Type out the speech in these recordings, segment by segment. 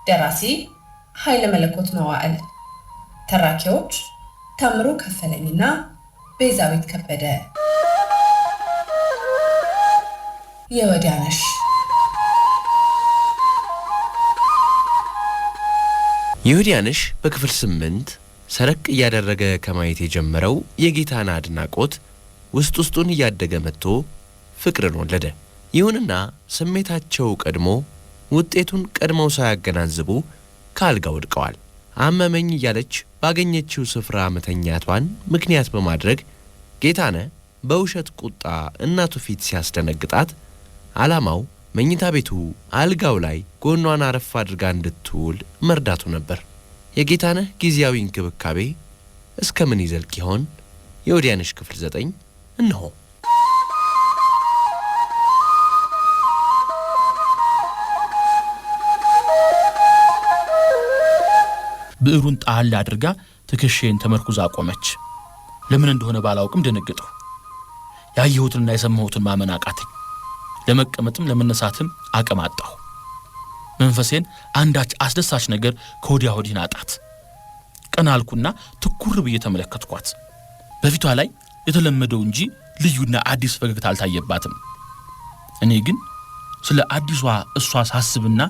ደራሲ ኃይለ መለኮት መዋዕል፣ ተራኪዎች ታምሩ ከፈለኝና ቤዛዊት ከበደ። የወዲያነሽ የወዲያነሽ በክፍል 8 ሰረቅ እያደረገ ከማየት የጀመረው የጌታን አድናቆት ውስጡን እያደገ መጥቶ ፍቅርን ወለደ። ይሁንና ስሜታቸው ቀድሞ ውጤቱን ቀድመው ሳያገናዝቡ ካልጋ ወድቀዋል። አመመኝ እያለች ባገኘችው ስፍራ መተኛቷን ምክንያት በማድረግ ጌታነህ በውሸት ቁጣ እናቱ ፊት ሲያስደነግጣት ዓላማው መኝታ ቤቱ አልጋው ላይ ጎኗን አረፍ አድርጋ እንድትውል መርዳቱ ነበር። የጌታነህ ጊዜያዊ እንክብካቤ እስከምን ይዘልቅ ይሆን? የወዲያነሽ ክፍል 9 እነሆ። ብዕሩን ጣል አድርጋ ትከሻዬን ተመርኩዛ ቆመች። ለምን እንደሆነ ባላውቅም ደነገጥኩ። ያየሁትና የሰማሁትን ማመን አቃተኝ። ለመቀመጥም ለመነሳትም አቅም አጣሁ። መንፈሴን አንዳች አስደሳች ነገር ከወዲያ ወዲህ ናጣት። ቀና አልኩና ትኩር ብዬ ተመለከትኳት። በፊቷ ላይ የተለመደው እንጂ ልዩና አዲስ ፈገግታ አልታየባትም። እኔ ግን ስለ አዲሷ እሷ ሳስብና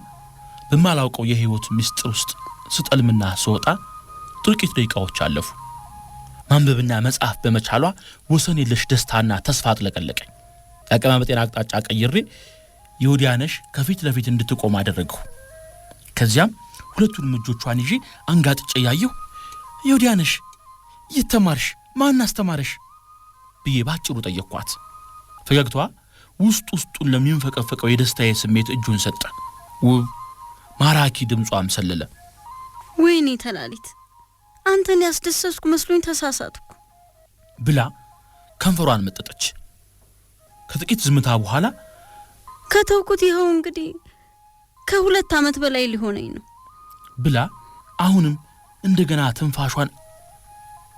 በማላውቀው የህይወት ምስጢር ውስጥ ስጠልምና ስወጣ ጥቂት ደቂቃዎች አለፉ። ማንበብና መጻፍ በመቻሏ ወሰን የለሽ ደስታና ተስፋ አጥለቀለቀኝ። የአቀማመጤን አቅጣጫ ቀይሬ የወዲያነሽ ከፊት ለፊት እንድትቆም አደረግሁ። ከዚያም ሁለቱንም እጆቿን ይዤ አንጋጥጬ ያየሁ። የወዲያነሽ የተማርሽ ማን አስተማረሽ ብዬ ባጭሩ ጠየቅኳት። ፈገግታዋ ውስጡን ለሚንፈቀፈቀው የደስታዬ ስሜት እጁን ሰጠ። ውብ ማራኪ ድምጿም ሰለለ። ወይኔ ተላሊት፣ አንተን ያስደሰስኩ መስሎኝ ተሳሳትኩ ብላ ከንፈሯን መጠጠች። ከጥቂት ዝምታ በኋላ ከተውኩት ይኸው እንግዲህ ከ2 ዓመት በላይ ሊሆነኝ ነው ብላ አሁንም እንደገና ትንፋሿን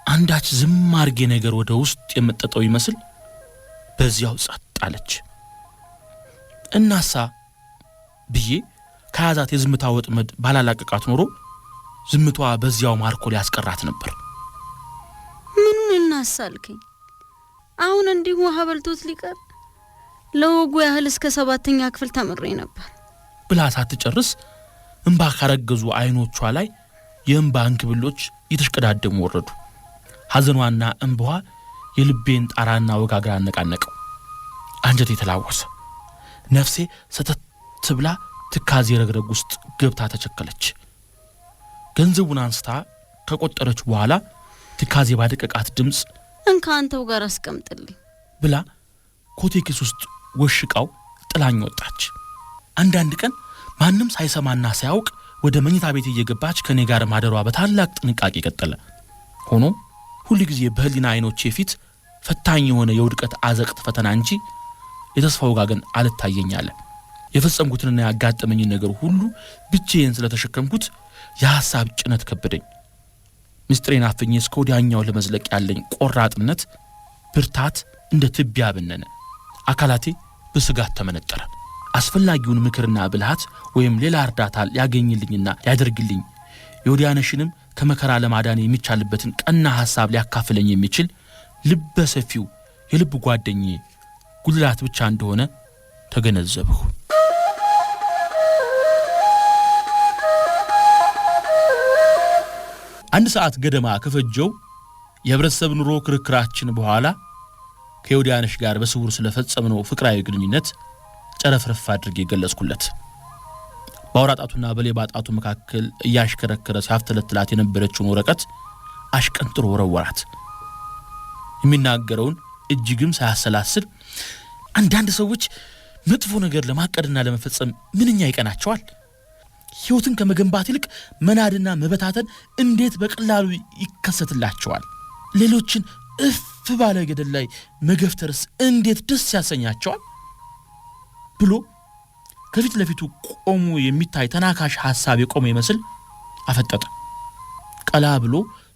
አንዳች ዝማርጌ ነገር ወደ ውስጥ የመጠጠው ይመስል በዚያው ጸጥ አለች። እናሳ ብዬ ከያዛት የዝምታ ወጥመድ ባላላቀቃት ኖሮ ዝምቷ በዚያው ማርኮ ሊያስቀራት ነበር። ምኑን እናሳልከኝ? አሁን እንዲሁ ሀበልቶት ሊቀር ለወጉ ያህል እስከ 7ኛ ክፍል ተምሬ ነበር ብላ ሳትጨርስ እንባ ካረገዙ አይኖቿ ላይ የእንባ እንክብሎች እየተሽቀዳደሙ ወረዱ። ሐዘኗና እንባዋ የልቤን ጣራና ወጋግራ አነቃነቀው። አንጀቴ ተላወሰ። ነፍሴ ሰተት ብላ ትካዜ ረግረግ ውስጥ ገብታ ተቸከለች። ገንዘቡን አንስታ ከቆጠረች በኋላ ትካዜ ባደቀቃት ድምጽ እንካ አንተው ጋር አስቀምጥልኝ ብላ ኮቴክስ ውስጥ ወሽቃው ጥላኝ ወጣች። አንዳንድ ቀን ማንም ሳይሰማና ሳያውቅ ወደ መኝታ ቤት እየገባች ከኔ ጋር ማደሯ በታላቅ ጥንቃቄ ቀጠለ። ሆኖም ሁሉ ጊዜ በህሊና አይኖቼ ፊት ፈታኝ የሆነ የውድቀት አዘቅት ፈተና እንጂ የተስፋው ጋገን አልታየኛለ። የፈጸምኩትንና ያጋጠመኝን ነገር ሁሉ ብቻዬን ስለተሸከምኩት የሐሳብ ጭነት ከበደኝ። ምስጢሬን አፍኜ እስከ ወዲያኛው ለመዝለቅ ያለኝ ቆራጥነት ብርታት እንደ ትቢያ በነነ። አካላቴ በስጋት ተመነጠረ። አስፈላጊውን ምክርና ብልሃት ወይም ሌላ እርዳታ ሊያገኝልኝና ሊያደርግልኝ የወዲያነሽንም ከመከራ ለማዳን የሚቻልበትን ቀና ሐሳብ ሊያካፍለኝ የሚችል ልበ ሰፊው የልብ ጓደኛዬ ጉልላት ብቻ እንደሆነ ተገነዘብሁ። አንድ ሰዓት ገደማ ከፈጀው የህብረተሰብ ኑሮ ክርክራችን በኋላ ከወዲያነሽ ጋር በስውር ስለፈጸምነው ፍቅራዊ ግንኙነት ጨረፍረፍ አድርጌ ገለጽኩለት። ባወራጣቱና በሌባጣቱ መካከል እያሽከረከረ ሲያፍተለትላት የነበረችውን ወረቀት አሽቀንጥሮ ወረወራት። የሚናገረውን እጅግም ሳያሰላስል አንዳንድ ሰዎች መጥፎ ነገር ለማቀድና ለመፈጸም ምንኛ ይቀናቸዋል። ህይወትን ከመገንባት ይልቅ መናድና መበታተን እንዴት በቀላሉ ይከሰትላቸዋል። ሌሎችን እፍ ባለ ገደል ላይ መገፍተርስ እንዴት ደስ ያሰኛቸዋል ብሎ ከፊት ለፊቱ ቆሞ የሚታይ ተናካሽ ሐሳብ የቆመ ይመስል አፈጠጠ። ቀላ ብሎ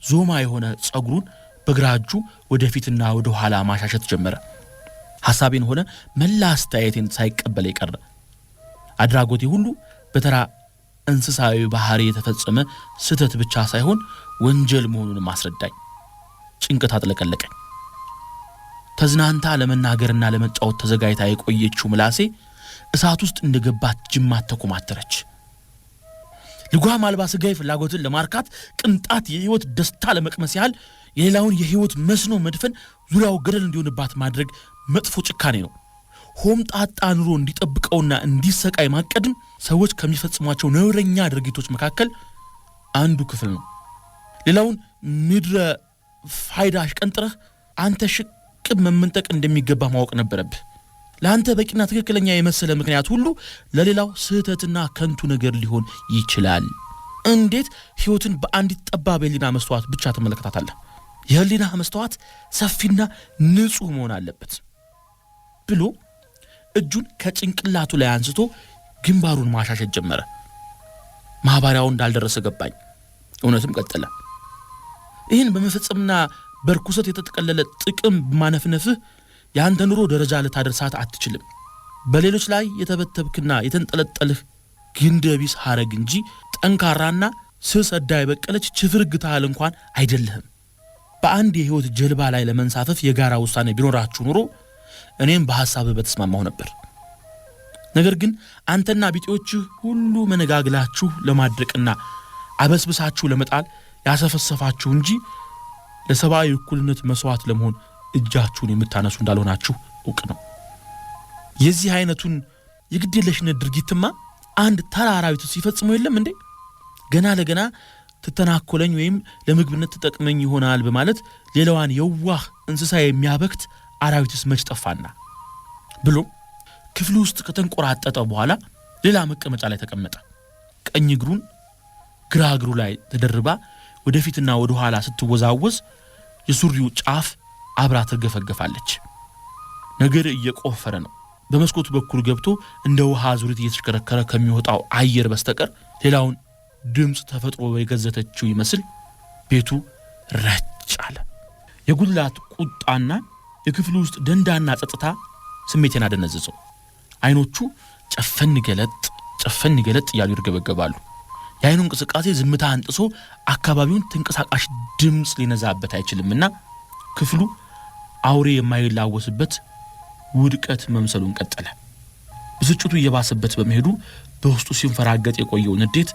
ዞማ የሆነ ጸጉሩን በግራ እጁ ወደፊትና ወደ ኋላ ማሻሸት ጀመረ። ሐሳቤን ሆነ መላ አስተያየቴን ሳይቀበል ይቀር። አድራጎቴ ሁሉ በተራ እንስሳዊ ባህሪ የተፈጸመ ስተት ብቻ ሳይሆን ወንጀል መሆኑን ማስረዳኝ። ጭንቀት አጥለቀለቀኝ። ተዝናንታ ለመናገርና ለመጫወት ተዘጋጅታ የቆየችው ምላሴ እሳት ውስጥ እንደገባች ጅማት ተኮማተረች። ልጓም አልባ ስጋዊ ፍላጎትን ለማርካት ቅንጣት የህይወት ደስታ ለመቅመስ ያህል የሌላውን የህይወት መስኖ መድፈን ዙሪያው ገደል እንዲሆንባት ማድረግ መጥፎ ጭካኔ ነው። ሆምጣጣ ኑሮ እንዲጠብቀውና እንዲሰቃይ ማቀድም ሰዎች ከሚፈጽሟቸው ነውረኛ ድርጊቶች መካከል አንዱ ክፍል ነው። ሌላውን ምድረ ፋይዳሽ ቀንጥረህ አንተ ሽቅብ መመንጠቅ እንደሚገባ ማወቅ ነበረብህ። ለአንተ በቂና ትክክለኛ የመሰለ ምክንያት ሁሉ ለሌላው ስህተትና ከንቱ ነገር ሊሆን ይችላል። እንዴት ህይወትን በአንዲት ጠባብ የህሊና መስተዋት ብቻ ተመለከታታለህ? የህሊና መስተዋት ሰፊና ንጹህ መሆን አለበት ብሎ እጁን ከጭንቅላቱ ላይ አንስቶ ግንባሩን ማሻሸት ጀመረ። ማባሪያው እንዳልደረሰ ገባኝ። እውነትም ቀጠለ። ይህን በመፈጸምና በርኩሰት የተጠቀለለ ጥቅም በማነፍነፍህ ያንተ ኑሮ ደረጃ ልታደርሳት አትችልም። በሌሎች ላይ የተበተብክና የተንጠለጠልህ ግንደቢስ ሐረግ እንጂ ጠንካራና ስሰዳ የበቀለች ችፍርግታል እንኳን አይደለህም። በአንድ የህይወት ጀልባ ላይ ለመንሳፈፍ የጋራ ውሳኔ ቢኖራችሁ ኑሮ እኔም በሐሳብህ በተስማማሁ ነበር። ነገር ግን አንተና ቢጤዎችህ ሁሉ መነጋግላችሁ ለማድረቅና አበስብሳችሁ ለመጣል ያሰፈሰፋችሁ እንጂ ለሰብአዊ እኩልነት መስዋዕት ለመሆን እጃችሁን የምታነሱ እንዳልሆናችሁ እውቅ ነው። የዚህ አይነቱን የግዴለሽነት ድርጊትማ አንድ ተራራዊት ሲፈጽመው የለም እንዴ? ገና ለገና ትተናኮለኝ ወይም ለምግብነት ተጠቅመኝ ይሆናል በማለት ሌላዋን የዋህ እንስሳ የሚያበክት አራዊትስ መች ጠፋና ብሎ ክፍሉ ውስጥ ከተንቆራጠጠ በኋላ ሌላ መቀመጫ ላይ ተቀመጠ። ቀኝ እግሩን ግራ እግሩ ላይ ተደርባ ወደፊትና ወደ ኋላ ስትወዛወዝ የሱሪው ጫፍ አብራ ትርገፈገፋለች። ነገር እየቆፈረ ነው። በመስኮቱ በኩል ገብቶ እንደ ውሃ ዙሪት እየተሽከረከረ ከሚወጣው አየር በስተቀር ሌላውን ድምጽ ተፈጥሮ የገዘተችው ይመስል ቤቱ ረጭ አለ። የጉድላት ቁጣና የክፍሉ ውስጥ ደንዳና ጸጥታ ስሜቴን አደነዘዘው። አይኖቹ ጨፈን ገለጥ እያሉ ይርገበገባሉ። የአይኑ እንቅስቃሴ ዝምታ አንጥሶ አካባቢውን ተንቀሳቃሽ ድምጽ ሊነዛበት አይችልምና ክፍሉ አውሬ የማይላወስበት ውድቀት መምሰሉን ቀጠለ። ብስጭቱ እየባሰበት በመሄዱ በውስጡ ሲንፈራገጥ የቆየው ንዴት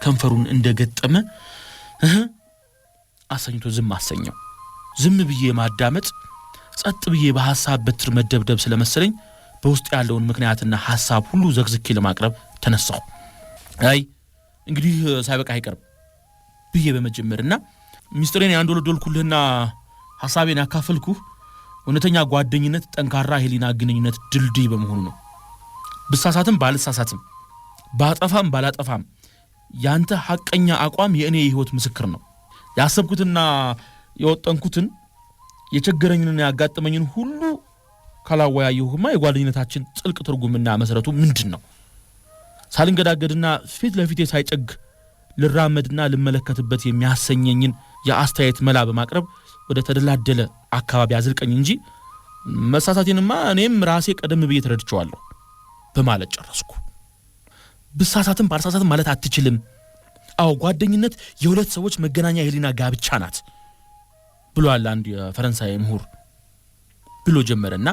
ከንፈሩን እንደገጠመ አሰኝቶ ዝም አሰኘው። ዝም ብዬ ማዳመጥ፣ ጸጥ ብዬ በሐሳብ በትር መደብደብ ስለመሰለኝ በውስጥ ያለውን ምክንያትና ሐሳብ ሁሉ ዘግዝኬ ለማቅረብ ተነሳሁ። አይ እንግዲህ ሳይበቃ አይቀርም ብዬ በመጀመርና ሚስጥሬን ያንዶለዶልኩልህና ሐሳቤን ያካፈልኩህ እውነተኛ ጓደኝነት ጠንካራ ህሊና ግንኙነት ድልድይ በመሆኑ ነው። ብሳሳትም ባልሳሳትም ባጠፋም ባላጠፋም ያንተ ሐቀኛ አቋም የእኔ የህይወት ምስክር ነው። ያሰብኩትና የወጠንኩትን የቸገረኝንና ያጋጠመኝን ሁሉ ካላወያየሁማ የጓደኝነታችን ጥልቅ ትርጉምና መሰረቱ ምንድነው? ሳልንገዳገድና ፊት ለፊቴ ሳይጨግ ልራመድና ልመለከትበት የሚያሰኘኝን የአስተያየት መላ በማቅረብ ወደ ተደላደለ አካባቢ አዝልቀኝ እንጂ መሳሳቴንማ እኔም ራሴ ቀደም ብዬ ተረድቼዋለሁ በማለት ጨረስኩ። ብሳሳትም ባልሳሳትም ማለት አትችልም። አዎ ጓደኝነት የሁለት ሰዎች መገናኛ የህሊና ጋብቻ ናት ብሏል አንድ የፈረንሳይ ምሁር ብሎ ጀመረና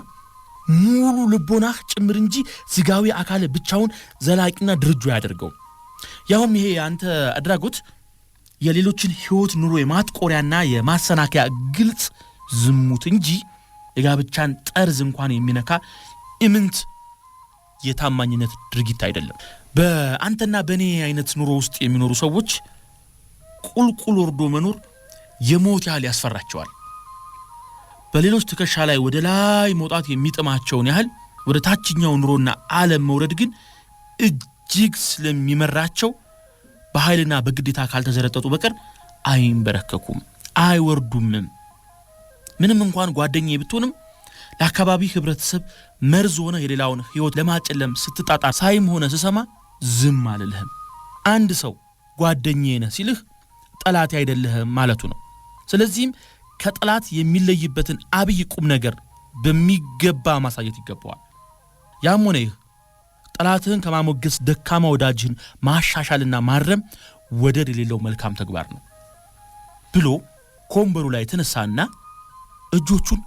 ሙሉ ልቦናህ ጭምር እንጂ ስጋዊ አካል ብቻውን ዘላቂና ድርጁ ያደርገው። ያውም ይሄ አንተ አድራጎት የሌሎችን ህይወት ኑሮ የማጥቆሪያና የማሰናከያ ግልጽ ዝሙት እንጂ የጋብቻን ጠርዝ እንኳን የሚነካ ኢምንት የታማኝነት ድርጊት አይደለም። በአንተና በእኔ አይነት ኑሮ ውስጥ የሚኖሩ ሰዎች ቁልቁል ወርዶ መኖር የሞት ያህል ያስፈራቸዋል። በሌሎች ትከሻ ላይ ወደ ላይ መውጣት የሚጥማቸውን ያህል ወደ ታችኛው ኑሮና ዓለም መውረድ ግን እጅግ ስለሚመራቸው በኃይልና በግዴታ ካልተዘረጠጡ በቀር አይንበረከኩም፣ አይወርዱምም። ምንም እንኳን ጓደኛዬ ብትሆንም ለአካባቢ ህብረተሰብ መርዝ ሆነ የሌላውን ህይወት ለማጨለም ስትጣጣ ሳይም ሆነ ስሰማ ዝም አልልህም። አንድ ሰው ጓደኛዬ ነህ ሲልህ ጠላት አይደለህም ማለቱ ነው። ስለዚህም ከጠላት የሚለይበትን አብይ ቁም ነገር በሚገባ ማሳየት ይገባዋል። ያም ሆነ ይህ ጠላትህን ከማሞገስ ደካማ ወዳጅህን ማሻሻልና ማረም ወደር የሌለው መልካም ተግባር ነው ብሎ ኮምበሩ ላይ ተነሳና እጆቹን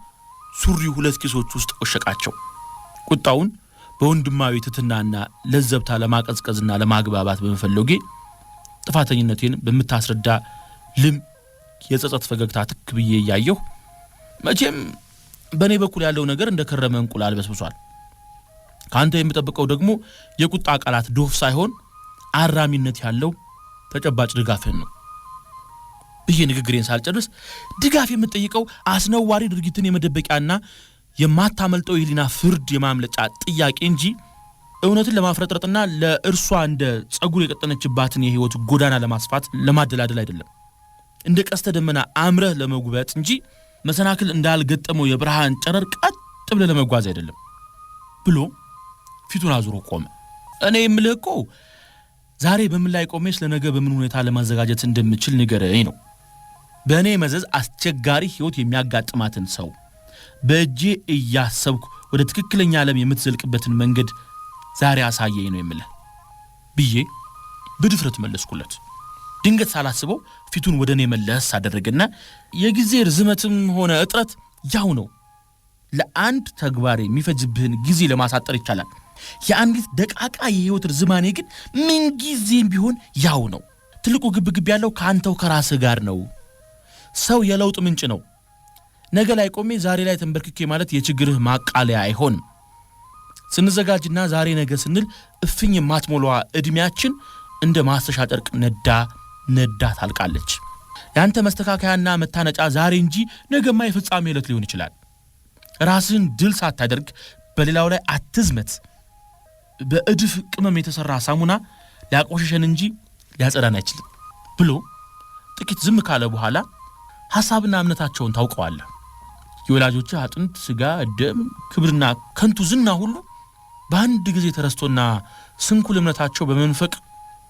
ሱሪው ሁለት ኪሶች ውስጥ ወሸቃቸው። ቁጣውን በወንድማዊ ትትናና ለዘብታ ለማቀዝቀዝና ለማግባባት በመፈለጌ ጥፋተኝነቴን በመታስረዳ ልም የጸጸት ፈገግታ ትክ ብዬ ያየሁ መቼም በኔ በኩል ያለው ነገር እንደከረመ እንቁላል በስብሷል። ካንተ የምጠብቀው ደግሞ የቁጣ ቃላት ዶፍ ሳይሆን አራሚነት ያለው ተጨባጭ ድጋፍን ነው ብዬ ንግግሬን ሳልጨርስ ድጋፍ የምትጠይቀው አስነዋሪ ድርጊትን የመደበቂያና የማታመልጠው የሊና ፍርድ የማምለጫ ጥያቄ እንጂ እውነትን ለማፍረጥረጥና ለእርሷ እንደ ጸጉር የቀጠነችባትን የህይወት ጎዳና ለማስፋት ለማደላደል አይደለም። እንደ ቀስተ ደመና አምረህ ለመጉበጥ እንጂ መሰናክል እንዳልገጠመው የብርሃን ጨረር ቀጥ ብለህ ለመጓዝ አይደለም ብሎ ፊቱን አዙሮ ቆመ። እኔ የምልህ እኮ ዛሬ በምን ላይ ቆሜ ስለነገ በምን ሁኔታ ለማዘጋጀት እንደምችል ንገረኝ ነው። በእኔ መዘዝ አስቸጋሪ ህይወት የሚያጋጥማትን ሰው በእጄ እያሰብኩ ወደ ትክክለኛ ዓለም የምትዘልቅበትን መንገድ ዛሬ አሳየኝ ነው የምልህ ብዬ በድፍረት መለስኩለት። ድንገት ሳላስበው ፊቱን ወደ እኔ መለስ አደረገና የጊዜ ርዝመትም ሆነ እጥረት ያው ነው። ለአንድ ተግባር የሚፈጅብህን ጊዜ ለማሳጠር ይቻላል። የአንዲት ደቃቃ የህይወት ርዝማኔ ግን ምን ጊዜም ቢሆን ያው ነው። ትልቁ ግብግብ ያለው ካንተው ከራስህ ጋር ነው። ሰው የለውጥ ምንጭ ነው። ነገ ላይ ቆሜ ዛሬ ላይ ተንበርክኬ ማለት የችግርህ ማቃለያ አይሆንም። ስንዘጋጅና ዛሬ ነገ ስንል እፍኝ ማትሞላዋ እድሜያችን እንደ ማስተሻ ጨርቅ ነዳ ታልቃለች። ያንተ መስተካከያና መታነጫ ዛሬ እንጂ ነገማ የፍጻሜ ዕለት ሊሆን ይችላል። ራስህን ድል ሳታደርግ በሌላው ላይ አትዝመት። በእድፍ ቅመም የተሰራ ሳሙና ሊያቆሽሸን እንጂ ሊያጸዳን አይችልም ብሎ ጥቂት ዝም ካለ በኋላ ሐሳብና እምነታቸውን ታውቀዋለህ። የወላጆች አጥንት፣ ስጋ፣ ደም፣ ክብርና ከንቱ ዝና ሁሉ በአንድ ጊዜ ተረስቶና ስንኩል እምነታቸው በመንፈቅ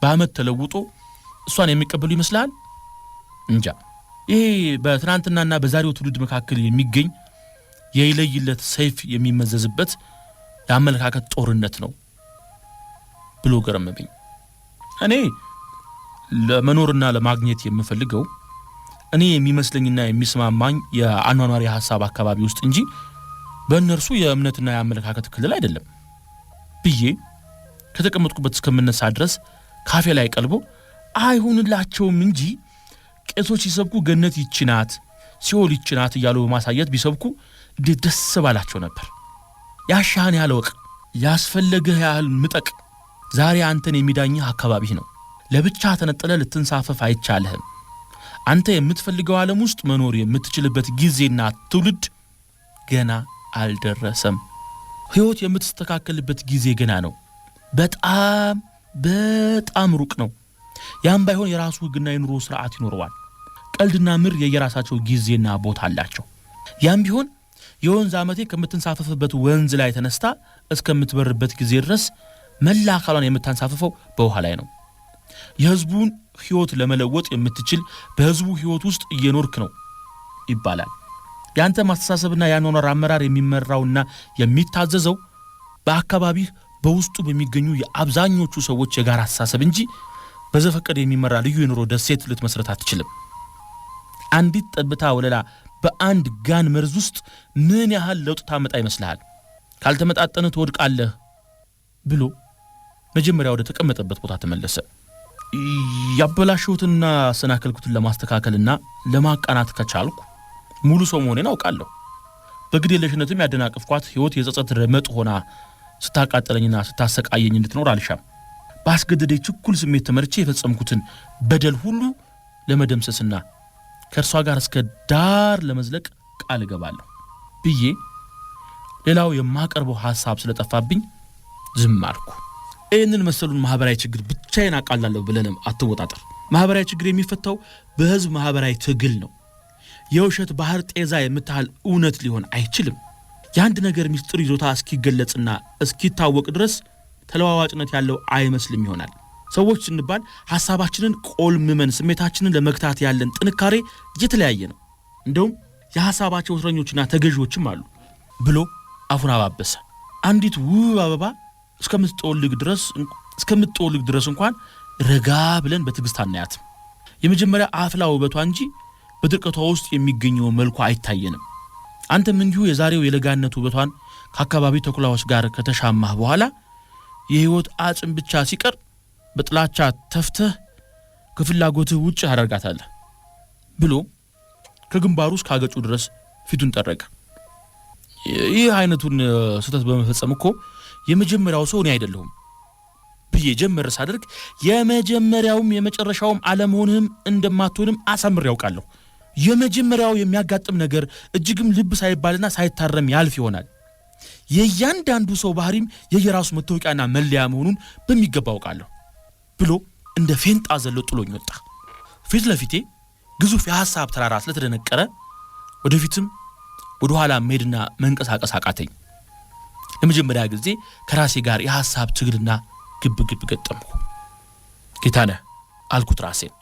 በአመት ተለውጦ እሷን የሚቀበሉ ይመስላል። እንጃ። ይሄ በትናንትናና በዛሬው ትውልድ መካከል የሚገኝ የይለይለት ሰይፍ የሚመዘዝበት የአመለካከት ጦርነት ነው ብሎ ገረመብኝ። እኔ ለመኖርና ለማግኘት የምፈልገው እኔ የሚመስለኝና የሚስማማኝ የአኗኗሪ ሐሳብ አካባቢ ውስጥ እንጂ በእነርሱ የእምነትና የአመለካከት ክልል አይደለም ብዬ ከተቀመጥኩበት እስከምነሳ ድረስ ካፌ ላይ ቀልቦ አይሁንላቸውም እንጂ ቄሶች ሲሰብኩ ገነት ይችናት ሲኦል ይችናት እያሉ በማሳየት ቢሰብኩ እንዴት ደስ ባላቸው ነበር። ያሻህን ያለወቅ ያስፈለገህ ያህል ምጠቅ። ዛሬ አንተን የሚዳኝህ አካባቢህ ነው። ለብቻ ተነጥለ ልትንሳፈፍ አይቻልህም። አንተ የምትፈልገው ዓለም ውስጥ መኖር የምትችልበት ጊዜና ትውልድ ገና አልደረሰም። ህይወት የምትስተካከልበት ጊዜ ገና ነው። በጣም ሩቅ ነው። ያም ባይሆን የራሱ ህግና የኑሮ ስርዓት ይኖረዋል። ቀልድና ምር የየራሳቸው ጊዜና ቦታ አላቸው። ያም ቢሆን የወንዝ ዓመቴ ከምትንሳፈፍበት ወንዝ ላይ ተነስታ እስከምትበርበት ጊዜ ድረስ መላ አካሏን የምታንሳፈፈው በውሃ ላይ ነው። የህዝቡን ህይወት ለመለወጥ የምትችል በህዝቡ ህይወት ውስጥ እየኖርክ ነው ይባላል። ያንተ ማስተሳሰብና ያኗኗር አመራር የሚመራውና የሚታዘዘው በአካባቢህ በውስጡ በሚገኙ የአብዛኞቹ ሰዎች የጋራ አስተሳሰብ እንጂ በዘፈቀደ የሚመራ ልዩ የኑሮ ደሴት ልትመስረት አትችልም። አንዲት ጠብታ ወለላ በአንድ ጋን መርዝ ውስጥ ምን ያህል ለውጥ ታመጣ ይመስልሃል? ካልተመጣጠነ ትወድቃለህ ብሎ መጀመሪያ ወደ ተቀመጠበት ቦታ ተመለሰ። ያበላሽሁትና ሰናከልኩትን ለማስተካከልና ለማቃናት ከቻልኩ ሙሉ ሰው መሆኔን አውቃለሁ። በግዴለሽነትም ያደናቀፍኳት ህይወት የጸጸት ረመጥ ሆና ስታቃጠለኝና ስታሰቃየኝ እንድትኖር አልሻም። ባስገደደኝ ችኩል ስሜት ተመርቼ የፈጸምኩትን በደል ሁሉ ለመደምሰስና ከእርሷ ጋር እስከ ዳር ለመዝለቅ ቃል እገባለሁ ብዬ ሌላው የማቀርበው ሐሳብ ስለጠፋብኝ ዝም አልኩ። ይህንን መሰሉን ማህበራዊ ችግር ብቻዬን አቃላለሁ ብለንም አትወጣጠር። ማህበራዊ ችግር የሚፈታው በህዝብ ማህበራዊ ትግል ነው። የውሸት ባህር ጤዛ የምታህል እውነት ሊሆን አይችልም። የአንድ ነገር ሚስጥር ይዞታ እስኪገለጽና እስኪታወቅ ድረስ ተለዋዋጭነት ያለው አይመስልም ይሆናል። ሰዎች ስንባል ሐሳባችንን ቆልምመን ስሜታችንን ለመግታት ያለን ጥንካሬ የተለያየ ነው። እንደውም የሐሳባቸው እስረኞችና ተገዢዎችም አሉ ብሎ አፉን አባበሰ። አንዲት ውብ አበባ እስከምትጠወልግ ድረስ እንኳን ረጋ ብለን በትግስት አናያት። የመጀመሪያ አፍላ ውበቷ እንጂ በድርቀቷ ውስጥ የሚገኘው መልኩ አይታየንም። አንተም እንዲሁ የዛሬው የለጋነት ውበቷን ከአካባቢ ተኩላዎች ጋር ከተሻማህ በኋላ የህይወት አጽም ብቻ ሲቀር በጥላቻ ተፍተህ ከፍላጎትህ ውጭ አደርጋታለህ ብሎ ከግንባሩ እስከ አገጩ ድረስ ፊቱን ጠረቀ። ይህ አይነቱን ስህተት በመፈጸም እኮ የመጀመሪያው ሰው እኔ አይደለሁም ብዬ ጀመር ሳደርግ የመጀመሪያውም የመጨረሻውም አለመሆንህም እንደማትሆንም አሳምሬ ያውቃለሁ። የመጀመሪያው የሚያጋጥም ነገር እጅግም ልብ ሳይባልና ሳይታረም ያልፍ ይሆናል። የእያንዳንዱ ሰው ባህሪም የየራሱ መታወቂያና መለያ መሆኑን በሚገባ አውቃለሁ ብሎ እንደ ፌንጣ ዘሎ ጥሎኝ ወጣ። ፊት ለፊቴ ግዙፍ የሐሳብ ተራራ ስለተደነቀረ ወደፊትም ወደ ኋላ መሄድና መንቀሳቀስ አቃተኝ። ለመጀመሪያ ጊዜ ከራሴ ጋር የሐሳብ ትግልና ግብግብ ገጠምኩ። ጌታነህ አልኩት ራሴን።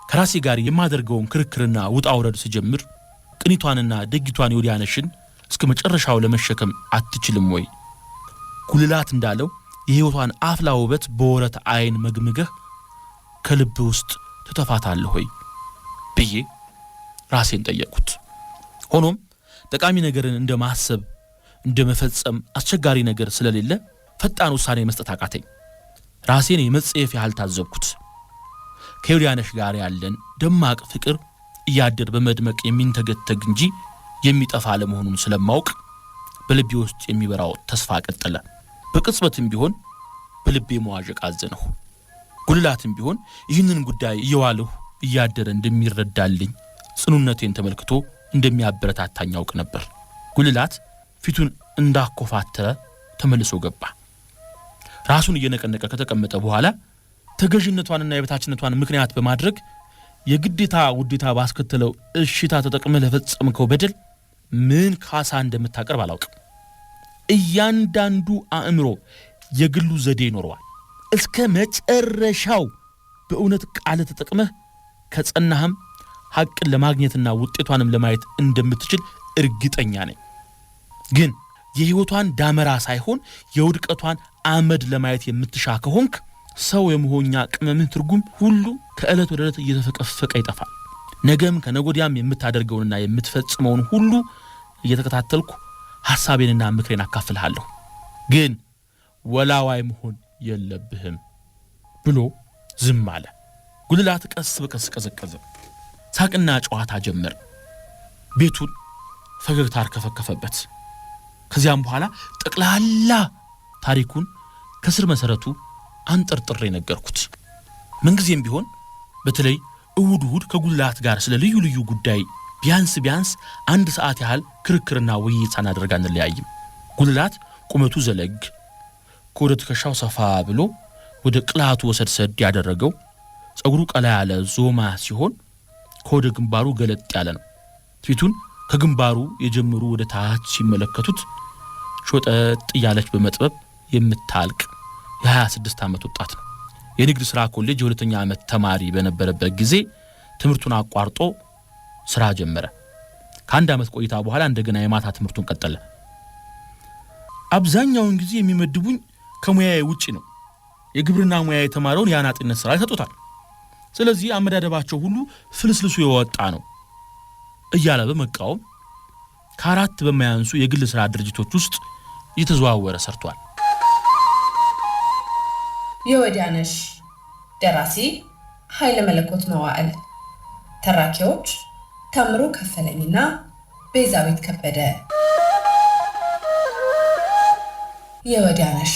ከራሴ ጋር የማደርገውን ክርክርና ውጣ ውረድ ሲጀምር ቅኒቷንና ደጊቷን የወዲያነሽን እስከ መጨረሻው ለመሸከም አትችልም ወይ? ጉልላት እንዳለው የህይወቷን አፍላ ውበት በወረት አይን መግምገህ ከልብ ውስጥ ትተፋታለህ ሆይ ብዬ ራሴን ጠየቅኩት። ሆኖም ጠቃሚ ነገርን እንደማሰብ እንደመፈጸም አስቸጋሪ ነገር ስለሌለ ፈጣን ውሳኔ መስጠት አቃተኝ። ራሴን የመጽየፍ ያህል ታዘብኩት። ከወዲያነሽ ጋር ያለን ደማቅ ፍቅር እያደር በመድመቅ የሚንተገተግ እንጂ የሚጠፋ ለመሆኑን ስለማውቅ በልቤ ውስጥ የሚበራው ተስፋ ቀጠለ። በቅጽበትም ቢሆን በልቤ መዋዠቅ አዘነሁ። ጉልላትም ቢሆን ይህንን ጉዳይ እየዋለሁ እያደረ እንደሚረዳልኝ ጽኑነቴን ተመልክቶ እንደሚያበረታታኝ ያውቅ ነበር። ጉልላት ፊቱን እንዳኮፋተረ ተመልሶ ገባ። ራሱን እየነቀነቀ ከተቀመጠ በኋላ ተገዥነቷንና የበታችነቷን ምክንያት በማድረግ የግዴታ ውዴታ ባስከተለው እሽታ ተጠቅመህ ለፈጸምከው በደል ምን ካሳ እንደምታቀርብ አላውቅም። እያንዳንዱ አእምሮ የግሉ ዘዴ ይኖረዋል። እስከ መጨረሻው በእውነት ቃል ተጠቅመህ ከጸናህም ሐቅን ለማግኘትና ውጤቷንም ለማየት እንደምትችል እርግጠኛ ነኝ። ግን የህይወቷን ዳመራ ሳይሆን የውድቀቷን አመድ ለማየት የምትሻ ከሆንክ ሰው የመሆኛ ቅመምህ ትርጉም ሁሉ ከዕለት ወደ ዕለት እየተፈቀፈቀ ይጠፋል። ነገም ከነጎዲያም የምታደርገውንና የምትፈጽመውን ሁሉ እየተከታተልኩ ሐሳቤንና ምክሬን አካፍልሃለሁ። ግን ወላዋይ መሆን የለብህም ብሎ ዝም አለ። ጉልላት ቀስ በቀስ ቀዘቀዘ። ሳቅና ጨዋታ ጀመር። ቤቱን ፈገግታ አርከፈከፈበት። ከዚያም በኋላ ጠቅላላ ታሪኩን ከስር መሰረቱ አንጠርጥሬ ነገርኩት። ምንጊዜም ቢሆን በተለይ እሁድ ከጉልላት ጋር ስለ ልዩ ልዩ ጉዳይ ቢያንስ አንድ ሰዓት ያህል ክርክርና ውይይት ሳናደርግ አንለያይም። ጉልላት ቁመቱ ዘለግ ከወደ ትከሻው ሰፋ ብሎ ወደ ቅላቱ ወሰድሰድ ያደረገው ጸጉሩ ቀላ ያለ ዞማ ሲሆን ከወደ ግንባሩ ገለጥ ያለ ነው። ፊቱን ከግንባሩ የጀመሩ ወደ ታች ሲመለከቱት ሾጠጥ ያለች በመጥበብ የምታልቅ የ26 ዓመት ወጣት ነው። የንግድ ሥራ ኮሌጅ የሁለተኛ ዓመት ተማሪ በነበረበት ጊዜ ትምህርቱን አቋርጦ ሥራ ጀመረ። ከአንድ ዓመት ቆይታ በኋላ እንደገና የማታ ትምህርቱን ቀጠለ። አብዛኛውን ጊዜ የሚመድቡኝ ከሙያዬ ውጪ ነው። የግብርና ሙያ የተማረውን የአናጢነት ሥራ ይሰጡታል። ስለዚህ አመዳደባቸው ሁሉ ፍልስልሱ የወጣ ነው እያለ በመቃወም ከአራት በማያንሱ የግል ሥራ ድርጅቶች ውስጥ እየተዘዋወረ ሰርቷል። የወዲያነሽ ደራሲ ኃይለ መለኮት መዋዕል፣ ተራኪዎች ታምሩ ከፈለኝና ቤዛዊት ከበደ። የወዲያነሽ